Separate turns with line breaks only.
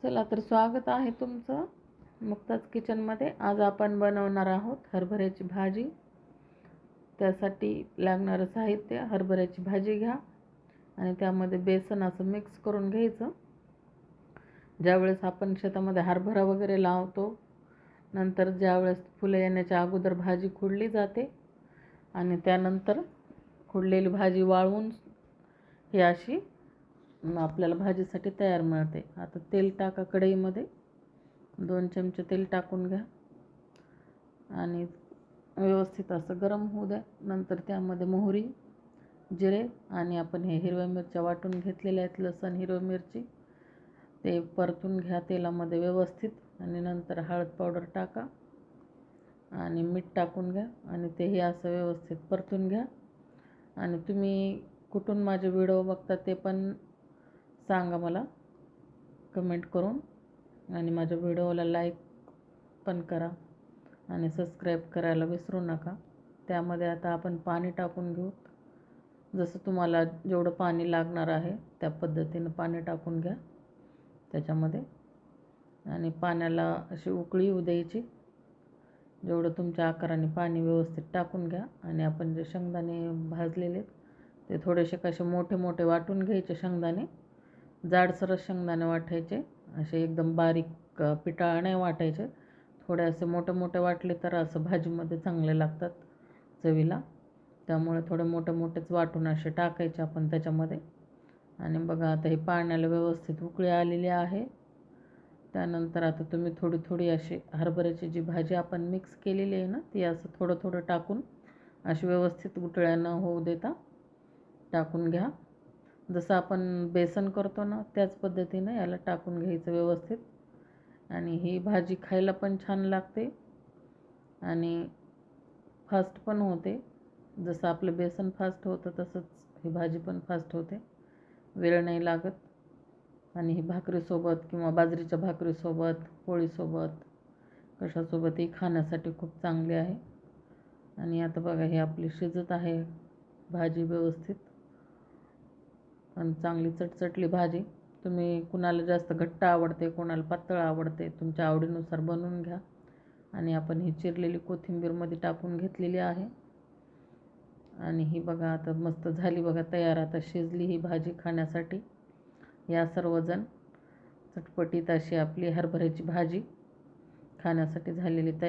चला तर स्वागत आहे तुमचं मुक्ताज किचनमध्ये। आज आपण बनवणार आहोत हरभऱ्याची भाजी। त्यासाठी लागणारं साहित्य: हरभऱ्याची भाजी घ्या आणि त्यामध्ये बेसन असं मिक्स करून घ्यायचं। ज्यावेळेस आपण शेतामध्ये हरभरा वगैरे लावतो, नंतर ज्यावेळेस फुलं येण्याच्या अगोदर भाजी खुडली जाते आणि त्यानंतर खुडलेली भाजी वाळवून ही अशी आपल्याला भाजीसाठी तयार मिळते। आता तेल टाका कढईमध्ये, 2 चमचे तेल टाकून घ्या आणि व्यवस्थित असं गरम होऊ द्या। नंतर त्यामध्ये मोहरी, जिरे आणि आपण हे हिरव्या मिरच्या वाटून घेतलेल्या आहेत, लसूण, हिरवी मिरची, ते परतून घ्या तेलामध्ये व्यवस्थित। आणि नंतर हळद पावडर टाका आणि मीठ टाकून घ्या आणि तेही असं व्यवस्थित परतून घ्या। आणि तुम्ही कुठून माझे व्हिडिओ बघता ते पण सांगा मला कमेंट करून, आणि माझ्या व्हिडिओला लाईक पण करा आणि सबस्क्राईब करायला विसरू नका। त्यामध्ये आता आपण पाणी टाकून घेऊ। जसं तुम्हाला जेवढं पाणी लागणार आहे त्या पद्धतीनं पाणी टाकून घ्या त्याच्यामध्ये, आणि पाण्याला अशी उकळी येऊ द्यायची। जेवढं तुमच्या आकाराने पाणी व्यवस्थित टाकून घ्या। आणि आपण जे शेंगदाणे भाजलेले ते थोडेसे कसे मोठे मोठे वाटून घ्यायचे शेंगदाणे, जाडसर शेंगदाणे वाटायचे, असे एकदम बारीक पिटाळ नाही वाटायचे। थोडे असे मोठे मोठे वाटले तर असं भाजीमध्ये चांगले लागतात चवीला, त्यामुळे थोडे मोठे मोठेच वाटून असे टाकायचे आपण त्याच्यामध्ये। आणि बघा आता हे पाण्याला व्यवस्थित उकळी आलेली आहे। त्यानंतर आता तुम्ही थोडी थोडी अशी हरभऱ्याची जी भाजी आपण मिक्स केलेली आहे ना, ती असं थोडं थोडं टाकून अशी व्यवस्थित गुठळ्या न होऊ देता टाकून घ्या। जसं आपण बेसन करतो ना त्याच पद्धतीनं याला टाकून घ्यायचं व्यवस्थित। आणि ही भाजी खायला पण छान लागते आणि फास्ट पण होते। जसं आपलं बेसन फास्ट होतं तसंच ही भाजी पण फास्ट होते, वेळ नाही लागत। आणि ही भाकरीसोबत किंवा बाजरीच्या भाकरीसोबत, पोळीसोबत, कशासोबतही खाण्यासाठी खूप चांगली आहे। आणि आता बघा हे आपली शिजत आहे भाजी व्यवस्थित आणि चांगली चटचटली भाजी। तुम्ही कुणाला जास्त घट्ट आवडते, कोणाला पातळ आवडते, तुमच्या आवडीनुसार बनवून घ्या। आणि आपण ही चिरलेली कोथिंबीरमध्ये टाकून घेतलेली आहे। आणि ही बघा आता मस्त झाली बघा तयार, आता शिजली ही भाजी खाण्यासाठी। या सर्वजण चटपटीत अशी आपली हरभऱ्याची भाजी खाण्यासाठी झालेली तयार।